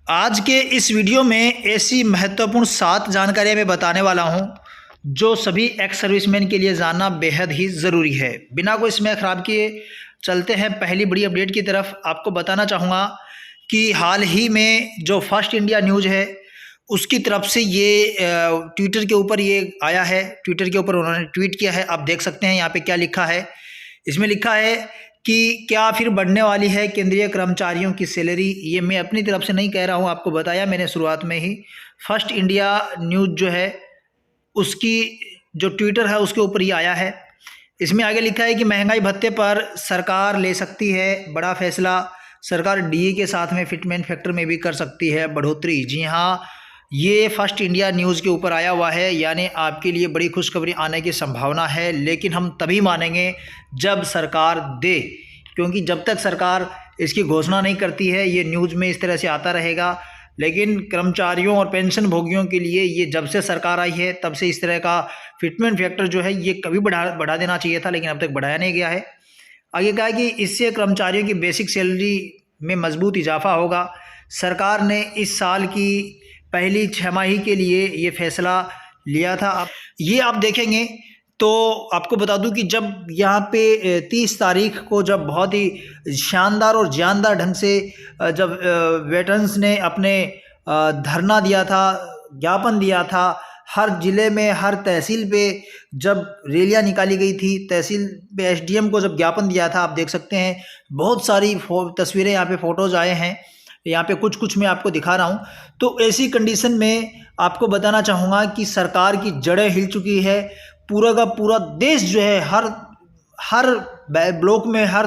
आज के इस वीडियो में ऐसी महत्वपूर्ण 7 जानकारियां मैं बताने वाला हूं जो सभी एक्स सर्विसमैन के लिए जानना बेहद ही ज़रूरी है। बिना कोई समय ख़राब किए चलते हैं पहली बड़ी अपडेट की तरफ। आपको बताना चाहूँगा कि हाल ही में जो फर्स्ट इंडिया न्यूज़ है उसकी तरफ से ये ट्विटर के ऊपर ये आया है। ट्विटर के ऊपर उन्होंने ट्वीट किया है। आप देख सकते हैं यहाँ पे क्या लिखा है। इसमें लिखा है कि क्या फिर बढ़ने वाली है केंद्रीय कर्मचारियों की सैलरी। ये मैं अपनी तरफ से नहीं कह रहा हूँ, आपको बताया मैंने शुरुआत में ही। फर्स्ट इंडिया न्यूज़ जो है उसकी जो ट्विटर है उसके ऊपर ही आया है। इसमें आगे लिखा है कि महंगाई भत्ते पर सरकार ले सकती है बड़ा फैसला। सरकार डीए के साथ में फिटमेंट फैक्टर में भी कर सकती है बढ़ोतरी। जी हाँ, ये फर्स्ट इंडिया न्यूज़ के ऊपर आया हुआ है, यानी आपके लिए बड़ी खुशखबरी आने की संभावना है। लेकिन हम तभी मानेंगे जब सरकार दे, क्योंकि जब तक सरकार इसकी घोषणा नहीं करती है ये न्यूज़ में इस तरह से आता रहेगा। लेकिन कर्मचारियों और पेंशन भोगियों के लिए ये जब से सरकार आई है तब से इस तरह का फिटमेंट फैक्टर जो है ये कभी बढ़ा देना चाहिए था, लेकिन अब तक बढ़ाया नहीं गया है। आगे कहा कि इससे कर्मचारियों की बेसिक सैलरी में मजबूत इजाफा होगा। सरकार ने इस साल की पहली छमाही के लिए ये फैसला लिया था। ये आप देखेंगे तो आपको बता दूं कि जब यहाँ पे 30 तारीख को जब बहुत ही शानदार और जानदार ढंग से जब वेटरन्स ने अपने धरना दिया था, ज्ञापन दिया था, हर ज़िले में हर तहसील पे जब रैलियाँ निकाली गई थी, तहसील पे एसडीएम को जब ज्ञापन दिया था, आप देख सकते हैं बहुत सारी तस्वीरें यहाँ पे फ़ोटोज़ आए हैं। यहाँ पे कुछ मैं आपको दिखा रहा हूँ। तो ऐसी कंडीशन में आपको बताना चाहूँगा कि सरकार की जड़ें हिल चुकी है। पूरा का पूरा देश जो है हर ब्लॉक में, हर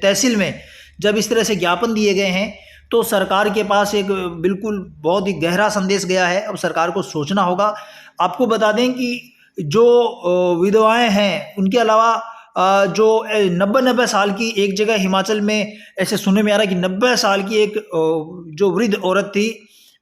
तहसील में जब इस तरह से ज्ञापन दिए गए हैं तो सरकार के पास एक बिल्कुल बहुत ही गहरा संदेश गया है। अब सरकार को सोचना होगा। आपको बता दें कि जो विधवाएं हैं उनके अलावा जो 90 साल की, एक जगह हिमाचल में ऐसे सुनने में आ रहा है कि 90 साल की एक जो वृद्ध औरत थी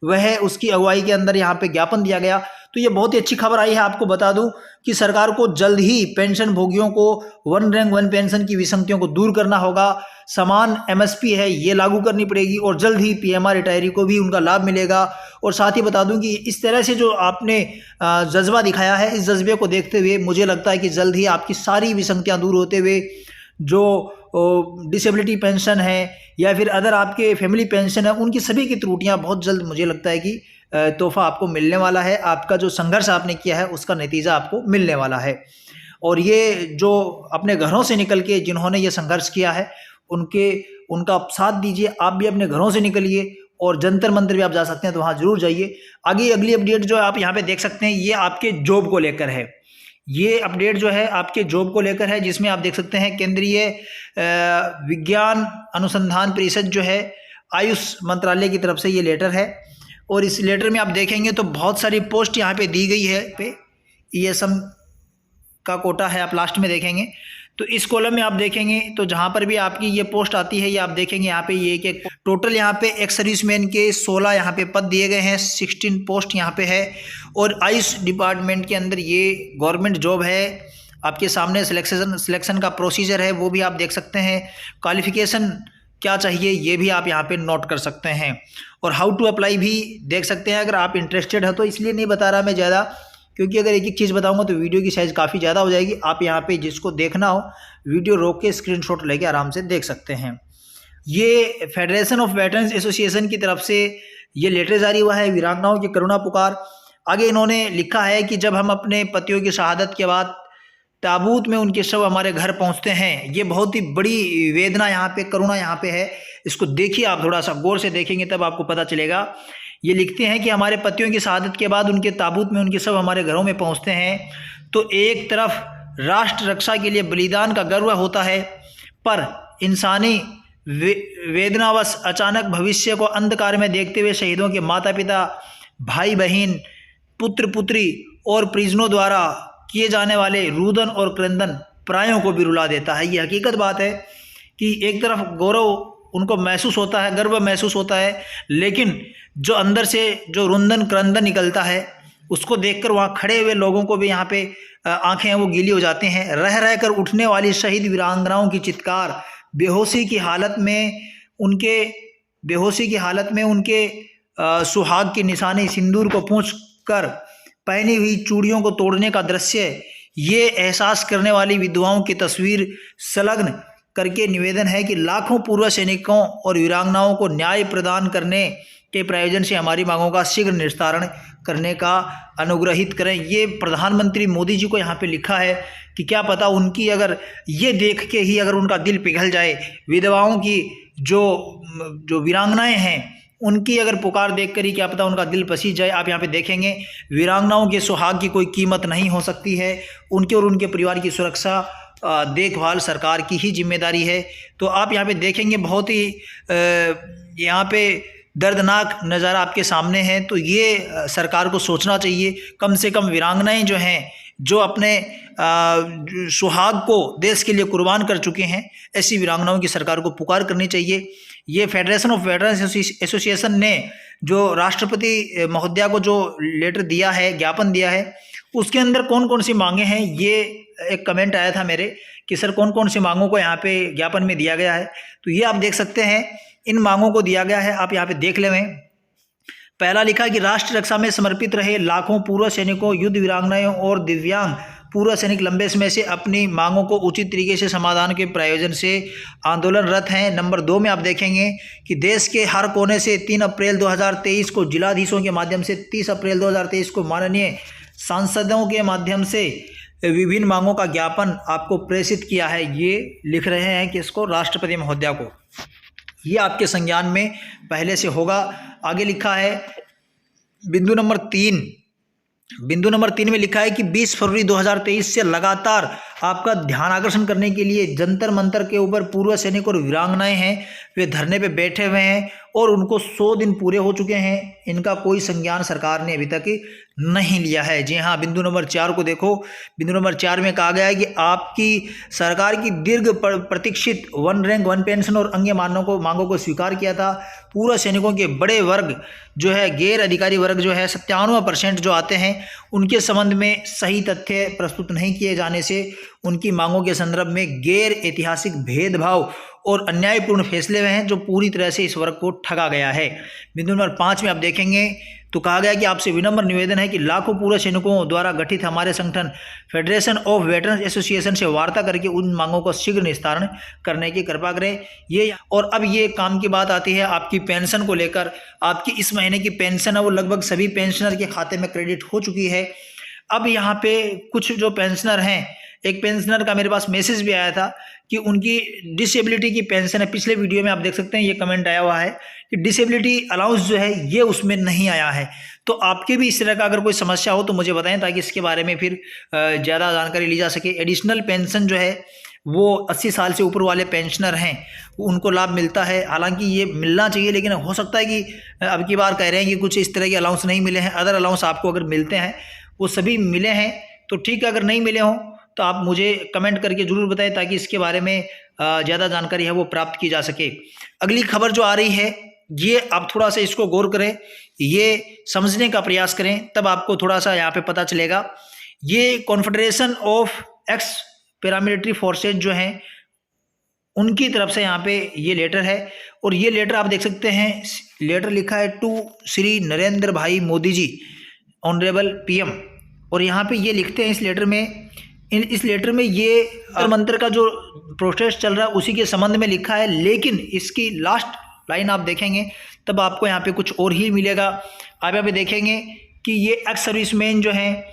वह उसकी अगुवाई के अंदर यहाँ पे ज्ञापन दिया गया। तो ये बहुत ही अच्छी खबर आई है। आपको बता दूं कि सरकार को जल्द ही पेंशन भोगियों को वन रैंक वन पेंशन की विसंगतियों को दूर करना होगा। समान एमएसपी है ये लागू करनी पड़ेगी और जल्द ही पीएमआर रिटायरी को भी उनका लाभ मिलेगा। और साथ ही बता दूं कि इस तरह से जो आपने जज्बा दिखाया है, इस जज्बे को देखते हुए मुझे लगता है कि जल्द ही आपकी सारी विसंगतियाँ दूर होते हुए जो डिसेबिलिटी पेंशन है या फिर अदर आपके फैमिली पेंशन है उनकी सभी की त्रुटियां बहुत जल्द मुझे लगता है कि तोहफा आपको मिलने वाला है। आपका जो संघर्ष आपने किया है उसका नतीजा आपको मिलने वाला है। और ये जो अपने घरों से निकल के जिन्होंने ये संघर्ष किया है उनका साथ दीजिए। आप भी अपने घरों से निकलिए और जंतर मंतर भी आप जा सकते हैं तो वहाँ जरूर जाइए। आगे अगली अपडेट जो आप यहाँ पे देख सकते हैं ये आपके जॉब को लेकर है। ये अपडेट जो है आपके जॉब को लेकर है, जिसमें आप देख सकते हैं केंद्रीय विज्ञान अनुसंधान परिषद जो है आयुष मंत्रालय की तरफ से ये लेटर है। और इस लेटर में आप देखेंगे तो बहुत सारी पोस्ट यहाँ पे दी गई है। पे ईएसएम का कोटा है, आप लास्ट में देखेंगे तो इस कॉलम में आप देखेंगे तो जहाँ पर भी आपकी ये पोस्ट आती है ये आप देखेंगे यहाँ पे ये एक टोटल यहाँ पे एक्स सर्विसमैन के 16 यहाँ पे पद दिए गए हैं, 16 पोस्ट यहाँ पे है। और आयुष डिपार्टमेंट के अंदर ये गवर्नमेंट जॉब है। आपके सामने सिलेक्शन का प्रोसीजर है वो भी आप देख सकते हैं। क्वालिफिकेशन क्या चाहिए ये भी आप यहाँ पे नोट कर सकते हैं। और हाउ टू अप्लाई भी देख सकते हैं अगर आप इंटरेस्टेड है तो। इसलिए नहीं बता रहा मैं ज़्यादा, क्योंकि अगर एक एक चीज़ बताऊंगा तो वीडियो की साइज़ काफ़ी ज़्यादा हो जाएगी। आप यहाँ पे जिसको देखना हो वीडियो रोक के स्क्रीनशॉट लेके आराम से देख सकते हैं। ये फेडरेशन ऑफ वेटरन्स एसोसिएशन की तरफ से ये लेटर जारी हुआ है, वीरांगनाओं की करुणा पुकार। आगे इन्होंने लिखा है कि जब हम अपने पतियों की शहादत के बाद ताबूत में उनके शव हमारे घर पहुँचते हैं, ये बहुत ही बड़ी वेदना यहाँ पे, करुणा यहाँ पे है। इसको देखिए, आप थोड़ा सा गौर से देखेंगे तब आपको पता चलेगा। ये लिखते हैं कि हमारे पतियों की शहादत के बाद उनके ताबूत में उनके शव हमारे घरों में पहुंचते हैं तो एक तरफ राष्ट्र रक्षा के लिए बलिदान का गर्व होता है, पर इंसानी वेदनावश अचानक भविष्य को अंधकार में देखते हुए शहीदों के माता पिता, भाई बहन, पुत्र पुत्री और परिजनों द्वारा किए जाने वाले रुदन और क्रंदन प्रायों को भी रुला देता है। ये हकीकत बात है कि एक तरफ गौरव उनको महसूस होता है, गर्व महसूस होता है, लेकिन जो अंदर से जो रुंदन क्रंदन निकलता है उसको देखकर वहाँ खड़े हुए लोगों को भी यहाँ पे आंखें वो गीली हो जाती हैं। रह रह कर उठने वाली शहीद वीरांगनाओं की चित्कार, बेहोशी की हालत में उनके सुहाग की निशानी सिंदूर को पूछ कर पहनी हुई चूड़ियों को तोड़ने का दृश्य, ये एहसास करने वाली विधवाओं की तस्वीर संलग्न करके निवेदन है कि लाखों पूर्व सैनिकों और वीरांगनाओं को न्याय प्रदान करने के प्रयोजन से हमारी मांगों का शीघ्र निस्तारण करने का अनुग्रहित करें। ये प्रधानमंत्री मोदी जी को यहाँ पे लिखा है कि क्या पता उनकी अगर ये देख के ही अगर उनका दिल पिघल जाए, विधवाओं की जो वीरांगनाएं हैं उनकी अगर पुकार देखकर ही क्या पता उनका दिल पसीज जाए। आप यहाँ पे देखेंगे वीरांगनाओं के सुहाग की कोई कीमत नहीं हो सकती है, उनके और उनके परिवार की सुरक्षा देखभाल सरकार की ही जिम्मेदारी है। तो आप यहाँ पे देखेंगे बहुत ही यहाँ पे दर्दनाक नज़ारा आपके सामने है। तो ये सरकार को सोचना चाहिए, कम से कम वीरांगनाएं जो हैं जो अपने सुहाग को देश के लिए कुर्बान कर चुके हैं, ऐसी वीरांगनाओं की सरकार को पुकार करनी चाहिए। ये फेडरेशन ऑफ वेटरन्स एसोसिएशन ने जो राष्ट्रपति महोदया को जो लेटर दिया है, ज्ञापन दिया है, उसके अंदर कौन कौन सी मांगे हैं, ये एक कमेंट आया था मेरे कि सर कौन कौन सी मांगों को यहाँ पे ज्ञापन में दिया गया है। तो ये आप देख सकते हैं, इन मांगों को दिया गया है, आप यहाँ पे देख लें। पहला लिखा कि राष्ट्र रक्षा में समर्पित रहे लाखों पूर्व सैनिकों, युद्ध वीरांगनाओं और दिव्यांग पूर्व सैनिक लंबे समय से अपनी मांगों को उचित तरीके से समाधान के प्रयोजन से आंदोलनरत हैं। नंबर 2 में आप देखेंगे कि देश के हर कोने से 3 अप्रैल 2023 को जिलाधीशों के माध्यम से 30 अप्रैल 2023 को माननीय सांसदों के माध्यम से विभिन्न मांगों का ज्ञापन आपको प्रेषित किया है। ये लिख रहे हैं कि इसको राष्ट्रपति महोदया को, ये आपके संज्ञान में पहले से होगा। आगे लिखा है बिंदु नंबर 3 में लिखा है कि 20 फरवरी 2023 से लगातार आपका ध्यान आकर्षण करने के लिए जंतर मंतर के ऊपर पूर्व सैनिक और वीरांगनाएं हैं, वे धरने पे बैठे हुए हैं और उनको 100 दिन पूरे हो चुके हैं, इनका कोई संज्ञान सरकार ने अभी तक नहीं लिया है। जी हाँ, बिंदु नंबर 4 को देखो, बिंदु नंबर 4 में कहा गया है कि आपकी सरकार की दीर्घ प्रतीक्षित 1 रैंक 1 पेंशन और अन्य मांगों को स्वीकार किया था। पूर्व सैनिकों के बड़े वर्ग जो है, गैर अधिकारी वर्ग जो है 97% जो आते हैं, उनके संबंध में सही तथ्य प्रस्तुत नहीं किए जाने से उनकी मांगों के संदर्भ में गैर ऐतिहासिक भेदभाव और अन्यायपूर्ण फैसले हुए हैं, जो पूरी तरह से इस वर्ग को ठगा गया है। बिंदु नंबर 5 में आप देखेंगे तो कहा गया कि आपसे विनम्र निवेदन है कि लाखों पूर्व सैनिकों द्वारा गठित हमारे संगठन फेडरेशन ऑफ वेटरन्स एसोसिएशन से वार्ता करके उन मांगों को शीघ्र निस्तारण करने की कृपा करें। ये और अब ये काम की बात आती है आपकी पेंशन को लेकर। आपकी इस महीने की पेंशन है वो लगभग सभी पेंशनर के खाते में क्रेडिट हो चुकी है। अब यहाँ पे कुछ जो पेंशनर हैं, एक पेंशनर का मेरे पास मैसेज भी आया था कि उनकी डिसेबिलिटी की पेंशन है। पिछले वीडियो में आप देख सकते हैं ये कमेंट आया हुआ है कि डिसेबिलिटी अलाउंस जो है ये उसमें नहीं आया है। तो आपके भी इस तरह का अगर कोई समस्या हो तो मुझे बताएं, ताकि इसके बारे में फिर ज़्यादा जानकारी ली जा सके। एडिशनल पेंशन जो है वो 80 साल से ऊपर वाले पेंशनर हैं उनको लाभ मिलता है। हालांकि ये मिलना चाहिए, लेकिन हो सकता है कि अब की बार कह रहे हैं कि कुछ इस तरह के अलाउंस नहीं मिले हैं। अदर अलाउंस आपको अगर मिलते हैं वो सभी मिले हैं तो ठीक है, अगर नहीं मिले हों तो आप मुझे कमेंट करके ज़रूर बताएं, ताकि इसके बारे में ज़्यादा जानकारी है वो प्राप्त की जा सके। अगली खबर जो आ रही है ये आप थोड़ा सा इसको गौर करें, ये समझने का प्रयास करें, तब आपको थोड़ा सा यहाँ पे पता चलेगा। ये confederation of x paramilitary forces जो हैं उनकी तरफ से यहाँ पे ये लेटर है, और ये लेटर आप देख सकते हैं, लेटर लिखा है टू श्री नरेंद्र भाई मोदी जी ऑनरेबल पीएम। और यहाँ पे ये लिखते हैं इस लेटर में ये मंत्र का जो प्रोसेस चल रहा है उसी के संबंध में लिखा है, लेकिन इसकी लास्ट लाइन आप देखेंगे तब आपको यहाँ पे कुछ और ही मिलेगा। आप यहाँ पे देखेंगे कि ये एक्स सर्विसमैन जो हैं,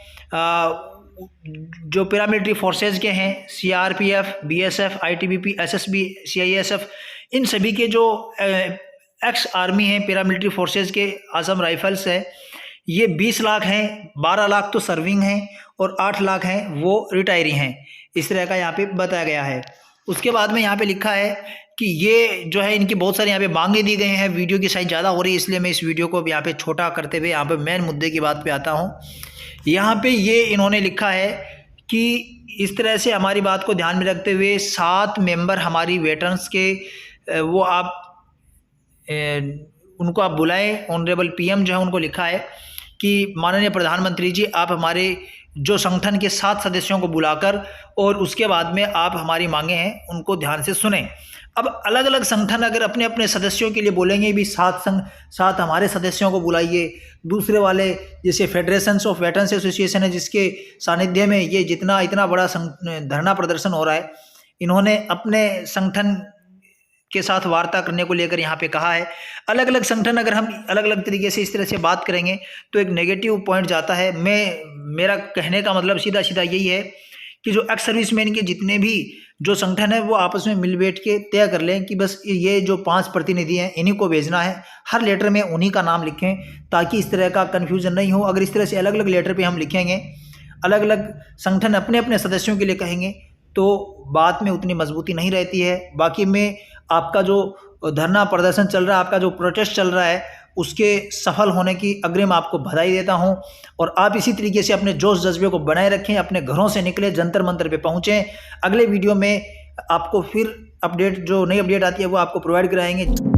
जो पैरामिलिट्री फोर्सेज के हैं, CRPF, BSF, ITBP, SSB, CISF, इन सभी के जो एक्स आर्मी हैं, पैरामिलिट्री फोर्सेज के असम राइफल्स है, ये 20 लाख हैं, 12 लाख तो सर्विंग हैं और 8 लाख हैं वो रिटायरी हैं। इस तरह का यहाँ पे बताया गया है। उसके बाद में यहाँ पे लिखा है कि ये जो है इनकी बहुत सारी यहाँ पे मांगे दी गई हैं। वीडियो की साइज ज़्यादा हो रही है इसलिए मैं इस वीडियो को यहाँ पे छोटा करते हुए यहाँ पे मेन मुद्दे की बात पे आता हूँ। यहाँ पे ये इन्होंने लिखा है कि इस तरह से हमारी बात को ध्यान में रखते हुए 7 मेंबर हमारी वेटरन्स के वो आप उनको आप बुलाएं। ऑनरेबल पीएम जो है उनको लिखा है कि माननीय प्रधानमंत्री जी, आप हमारे जो संगठन के 7 सदस्यों को बुलाकर और उसके बाद में आप हमारी मांगे हैं उनको ध्यान से सुनें। अब अलग अलग संगठन अगर अपने अपने सदस्यों के लिए बोलेंगे भी 7 हमारे सदस्यों को बुलाइए, दूसरे वाले जैसे फेडरेशंस ऑफ वेटरन्स एसोसिएशन है जिसके सानिध्य में ये इतना बड़ा धरना प्रदर्शन हो रहा है, इन्होंने अपने संगठन के साथ वार्ता करने को लेकर यहाँ पे कहा है। अलग अलग संगठन अगर हम अलग अलग तरीके से इस तरह से बात करेंगे तो एक नेगेटिव पॉइंट जाता है। मेरा कहने का मतलब सीधा सीधा यही है कि जो एक्स सर्विसमैन के जितने भी जो संगठन है वो आपस में मिल बैठ के तय कर लें कि बस ये जो 5 प्रतिनिधि हैं इन्हीं को भेजना है, हर लेटर में उन्हीं का नाम लिखें ताकि इस तरह का कन्फ्यूज़न नहीं हो। अगर इस तरह से अलग अलग लेटर पे हम लिखेंगे, अलग अलग संगठन अपने अपने सदस्यों के लिए कहेंगे तो बात में उतनी मजबूती नहीं रहती है। बाकी में आपका जो धरना प्रदर्शन चल रहा है, आपका जो प्रोटेस्ट चल रहा है, उसके सफल होने की अग्रिम आपको बधाई देता हूं और आप इसी तरीके से अपने जोश जज्बे को बनाए रखें, अपने घरों से निकले, जंतर मंतर पे पहुंचें। अगले वीडियो में आपको फिर अपडेट, जो नई अपडेट आती है वो आपको प्रोवाइड कराएंगे।